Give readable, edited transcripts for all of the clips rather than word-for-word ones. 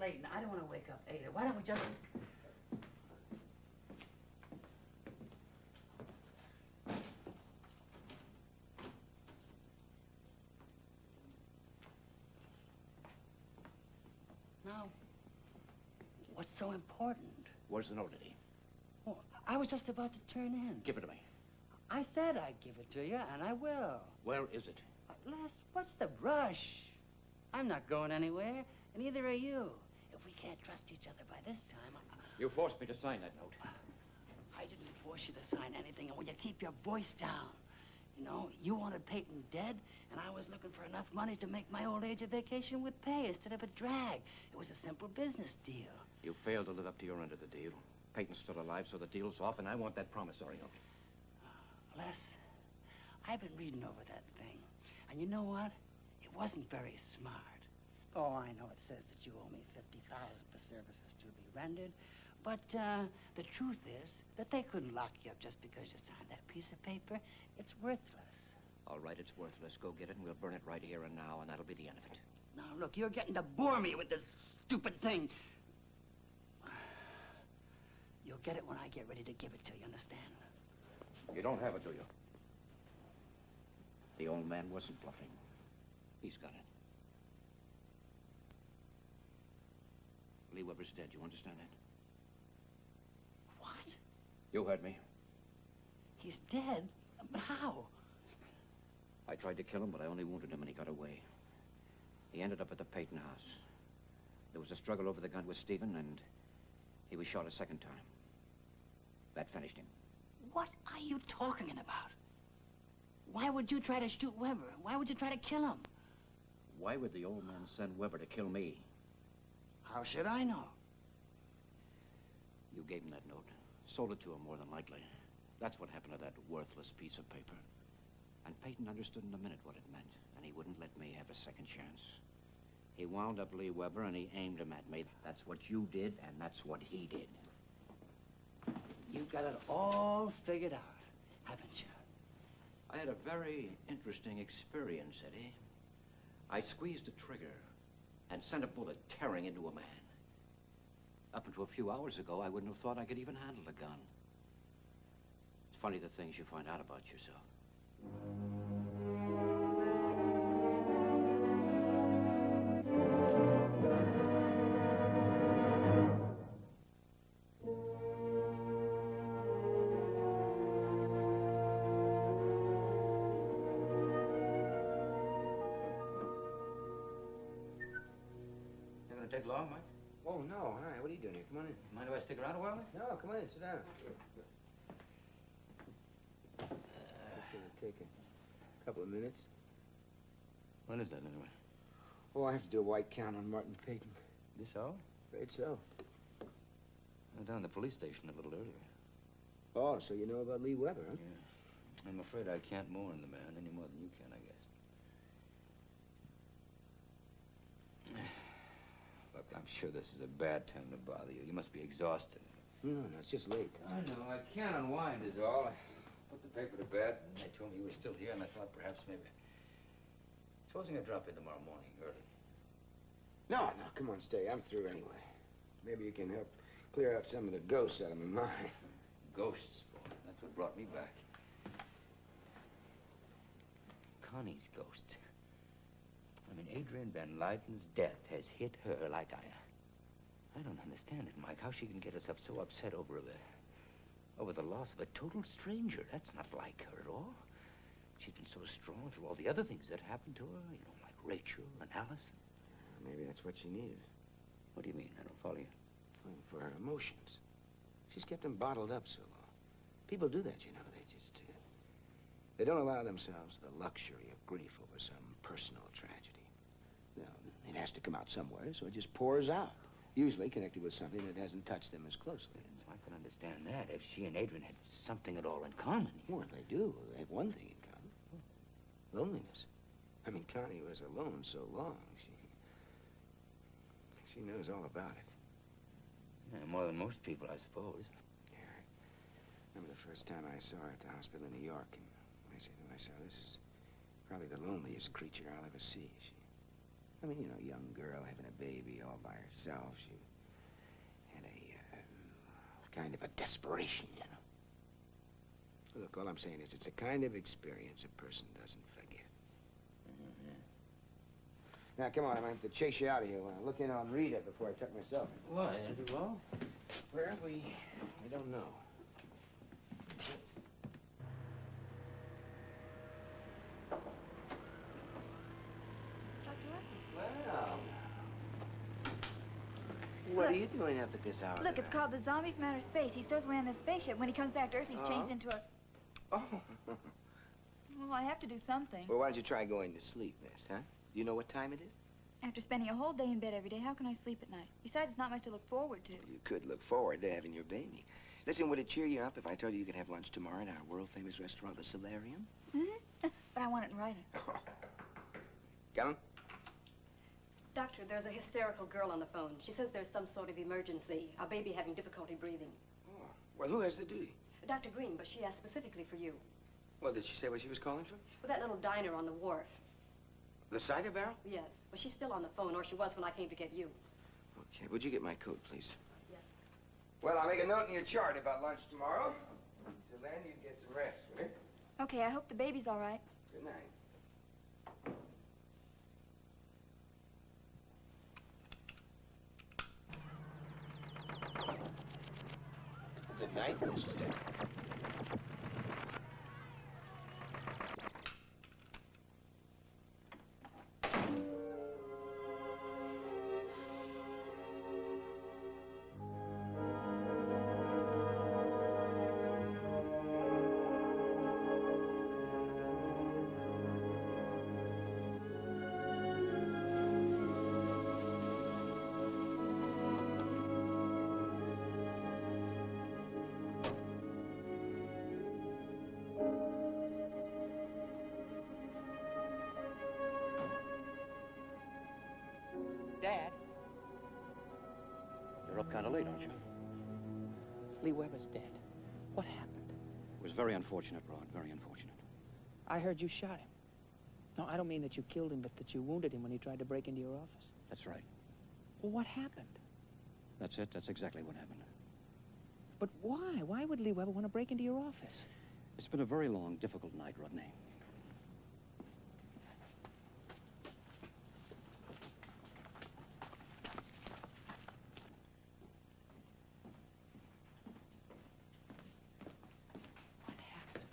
late, and I don't want to wake up Ada. Why don't we just... Now, what's so important? Where's the note, Eddie? Well, I was just about to turn in. Give it to me. I said I'd give it to you, and I will. Where is it? Les, what's the rush? I'm not going anywhere, and neither are you. If we can't trust each other by this time... You forced me to sign that note. I didn't force you to sign anything, and will you keep your voice down? You know, you wanted Peyton dead, and I was looking for enough money to make my old age a vacation with pay instead of a drag. It was a simple business deal. You failed to live up to your end of the deal. Peyton's still alive, so the deal's off, and I want that promissory note. Les, I've been reading over that thing, and you know what? It wasn't very smart. Oh, I know it says that you owe me $50,000 for services to be rendered, but the truth is that they couldn't lock you up just because you signed that piece of paper. It's worthless. All right, it's worthless. Go get it, and we'll burn it right here and now, and that'll be the end of it. Now, look, you're getting to bore me with this stupid thing. You'll get it when I get ready to give it to you, understand? You don't have it, do you? The old man wasn't bluffing. He's got it. Lee Weber's dead, you understand that? What? You heard me. He's dead? But how? I tried to kill him, but I only wounded him and he got away. He ended up at the Peyton house. There was a struggle over the gun with Stephen, and he was shot a second time. That finished him. What are you talking about? Why would you try to shoot Weber? Why would you try to kill him? Why would the old man send Weber to kill me? How should I know? You gave him that note. Sold it to him, more than likely. That's what happened to that worthless piece of paper. And Peyton understood in a minute what it meant, and he wouldn't let me have a second chance. He wound up Lee Weber, and he aimed him at me. That's what you did, and that's what he did. You've got it all figured out, haven't you? I had a very interesting experience, Eddie. I squeezed a trigger and sent a bullet tearing into a man. Up until a few hours ago, I wouldn't have thought I could even handle a gun. It's funny the things you find out about yourself. Take long, Mike? Oh, no. Hi, what are you doing here? Come on in. Mind if I stick around a while? No, come on in. Sit down. It's going to take a couple of minutes. When is that, anyway? Oh, I have to do a white count on Martin Peyton. This all? Afraid so. I was down at the police station a little earlier. Oh, so you know about Lee Weber, huh? Yeah. I'm afraid I can't mourn the man any more than you can, I guess. Look, I'm sure this is a bad time to bother you. You must be exhausted. No, it's just late. I know. I can't unwind is all. I put the paper to bed, and they told me you were still here, and I thought perhaps maybe... Supposing I drop in tomorrow morning early. No, come on, stay. I'm through anyway. Maybe you can help clear out some of the ghosts out of my mind. Ghosts, boy. That's what brought me back. Connie's ghost. I mean, Adrienne Van Leyden's death has hit her like I don't understand it, Mike. How she can get herself so upset over the loss of a total stranger. That's not like her at all. She's been so strong through all the other things that happened to her, you know, like Rachel and Alice. Maybe that's what she needed. What do you mean? I don't follow you. For her emotions. She's kept them bottled up so long. People do that, you know. They don't allow themselves the luxury of grief over some personal tragedy. No, it has to come out somewhere, so it just pours out. Usually connected with something that hasn't touched them as closely. I can understand that if she and Adrienne had something at all in common. Well, they do. They have one thing in common. Loneliness. I mean, Connie was alone so long. She knows all about it. Yeah, more than most people, I suppose. Yeah, I remember the first time I saw her at the hospital in New York, and I said to myself, this is probably the loneliest creature I'll ever see. I mean, you know, young girl having a baby all by herself. She had a kind of a desperation, you know. Look, all I'm saying is it's a kind of experience a person doesn't forget. Mm-hmm. Now, come on, I'm going to have to chase you out of here. When I look in on Rita before I tuck myself in. Why? Anything wrong? Well, we don't know. Well, what are you doing up at this hour? Look, it's called the Zombie from Outer Space. He stores away on this spaceship. When he comes back to Earth, he's changed into a... Oh. Well, I have to do something. Well, why don't you try going to sleep, miss, huh? Do you know what time it is? After spending a whole day in bed every day, how can I sleep at night? Besides, it's not much to look forward to. You could look forward to having your baby. Listen, would it cheer you up if I told you you could have lunch tomorrow at our world-famous restaurant, the Solarium? Mm-hmm. But I want it in writing. Come on. Doctor, there's a hysterical girl on the phone. She says there's some sort of emergency. Our baby having difficulty breathing. Oh. Well, who has the duty? Dr. Green, but she asked specifically for you. Well, did she say what she was calling for? For that little diner on the wharf. The cider barrel? Yes. Well, she's still on the phone, or she was when I came to get you. Okay, would you get my coat, please? Yes. Well, I'll make a note in your chart about lunch tomorrow. Till then, you get some rest, will you? Okay, I hope the baby's all right. Good night. Good night, Mrs. Dent. Dad? You're up kind of late, aren't you? Lee Weber's dead. What happened? It was very unfortunate, Rod, very unfortunate. I heard you shot him. No, I don't mean that you killed him, but that you wounded him when he tried to break into your office. That's right. Well, what happened? That's it. That's exactly what happened. But why? Why would Lee Weber want to break into your office? It's been a very long, difficult night, Rodney. What happened?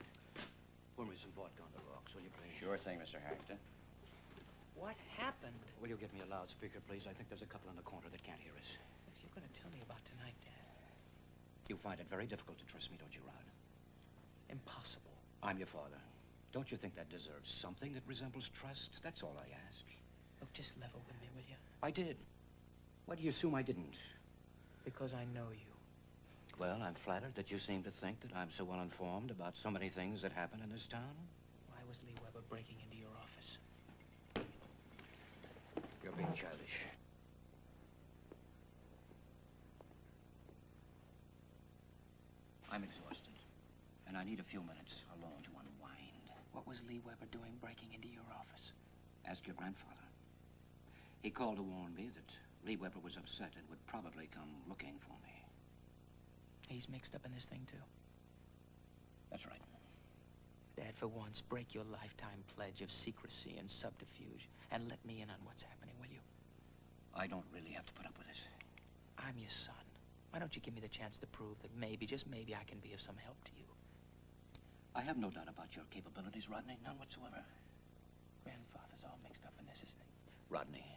Pour me some vodka on the rocks, will you, please? Sure thing, Mr. Harrington. What happened? Will you get me a loudspeaker, please? I think there's a couple in the corner that can't hear us. You're going to tell me about tonight, Dad. You find it very difficult to trust me, don't you, Rod? Impossible. I'm your father. Don't you think that deserves something that resembles trust? That's all I ask. Look, just level with me, will you? I did. Why do you assume I didn't? Because I know you. Well, I'm flattered that you seem to think that I'm so well informed about so many things that happen in this town. Why was Lee Weber breaking into your office? You're being childish. I'm exhausted, and I need a few minutes alone to unwind. What was Lee Weber doing breaking into your office? Ask your grandfather. He called to warn me that Lee Weber was upset and would probably come looking for me. He's mixed up in this thing, too. That's right. Dad, for once, break your lifetime pledge of secrecy and subterfuge and let me in on what's happening, will you? I don't really have to put up with this. I'm your son. Why don't you give me the chance to prove that maybe, just maybe, I can be of some help to you? I have no doubt about your capabilities, Rodney. None whatsoever. Grandfather's all mixed up in this, isn't he? Rodney.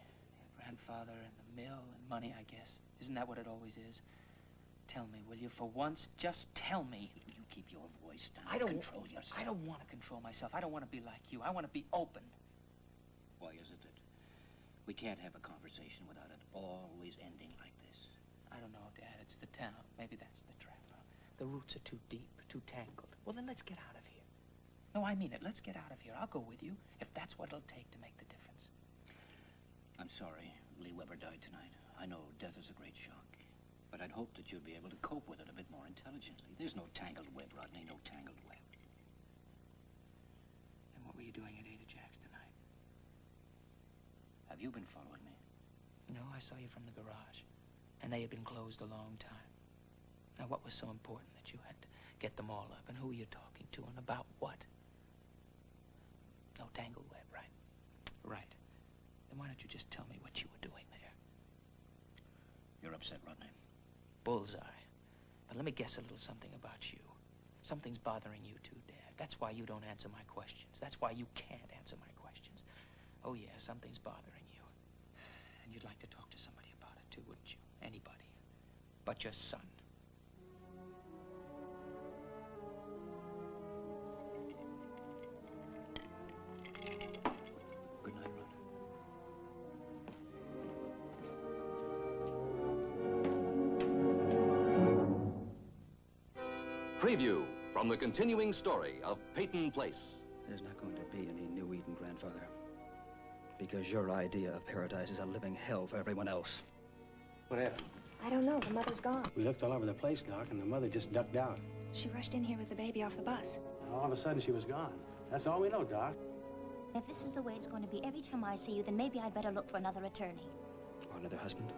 Grandfather and the mill and money, I guess. Isn't that what it always is? Tell me, will you? For once, just tell me. You keep your voice down. I don't control yourself. I don't want to control myself. I don't want to be like you. I want to be open. Why is it that we can't have a conversation without it always ending like this? I don't know, Dad. It's the town. Maybe that's the trap. The roots are too deep, too tangled. Well, then let's get out of here. No, I mean it. Let's get out of here. I'll go with you if that's what it'll take to make the difference. I'm sorry Lee Weber died tonight. I know death is a great shock. But I'd hoped that you'd be able to cope with it a bit more intelligently. There's no tangled web, Rodney, no tangled web. And what were you doing at Ada Jack's tonight? Have you been following me? No, I saw you from the garage. And they had been closed a long time. Now, what was so important that you had to get them all up? And who were you talking to? And about what? No tangled web, right? Right. Then why don't you just tell me what you were doing there? You're upset, Rodney. Bullseye. But let me guess a little something about you. Something's bothering you too, Dad. That's why you don't answer my questions. That's why you can't answer my questions. Oh, yeah, something's bothering you. And you'd like to talk to somebody about it, too, wouldn't you? Anybody. But your son. Good night, Rodney. Preview from the continuing story of Peyton Place. There's not going to be any New Eden, Grandfather. Because your idea of paradise is a living hell for everyone else. What happened? I don't know. The mother's gone. We looked all over the place, Doc, and the mother just ducked out. She rushed in here with the baby off the bus. And all of a sudden, she was gone. That's all we know, Doc. If this is the way it's going to be every time I see you, then maybe I'd better look for another attorney. Or another husband.